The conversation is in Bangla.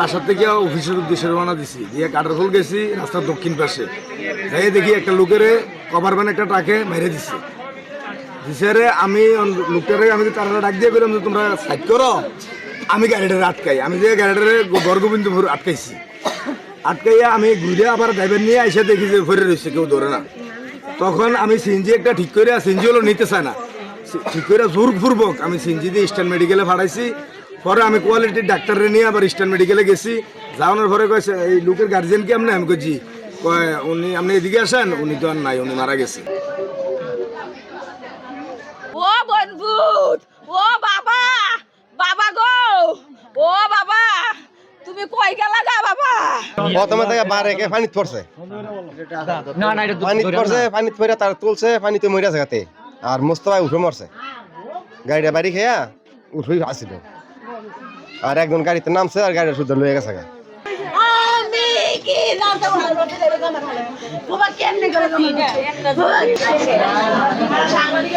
বাসার থেকে অফিসের উদ্দেশ্যে রওনা দিছি, দিয়ে কাটারফুল গেছি রাস্তার দক্ষিণ পাশে, যাই দেখি একটা লোকের কভার ভ্যান একটা ট্রাকে মেরে দিছে। দিছে আমি লোকটারে আমি তারা ডাক দিয়ে বললাম যে তোমরা সাইড করো, আমি গাড়িটারে আটকাই। আমি যে গাড়িটারে বরগোবিন্দপুর আটকাইছি, আটকাইয়া আমি ঘুরে আবার ড্রাইভার নিয়ে এসে দেখি যে ফেরে রয়েছে, কেউ ধরে না। তখন আমি সিএনজি একটা ঠিক করে, সিএনজি হলো নিতে চায় না, ঠিক করে জোরপূর্বক আমি সিএনজি দিয়ে ইস্টার্ন মেডিকেলে পাঠাইছি। পরে আমি কোয়ালিটির ডাক্তারে নিয়ে আবার ইস্টার্ন মেডিকেলে গেছি। যাওয়ানোর পরে কয়েছে এই লোকের গার্জিয়ান কি আপনি? আমি কইছি কয় উনি আপনি এদিকে আসেন, উনি তো আর নাই, উনি মারা গেছে। ও বনভূত, ও বাবা, বাবা গো, ও বাবা, তুমি কই গেলা গা বাবা? প্রথমে থেকে বারেকে পানিত পড়ছে, পানিত পড়ছে, পানিত পড়ে তার তুলছে, পানিতে মরে জায়গাতে। আর মোস্তফায় উঠে মরছে, গাড়িটা বাড়ি খেয়া উঠেই আসছিল। আর একজন গাড়িতে নামছে, আর গাড়িটা শুদ্ধ লয়ে গেছে। আমি কি জানতে পারবো বাবা কেমনে করে সাংবাদিক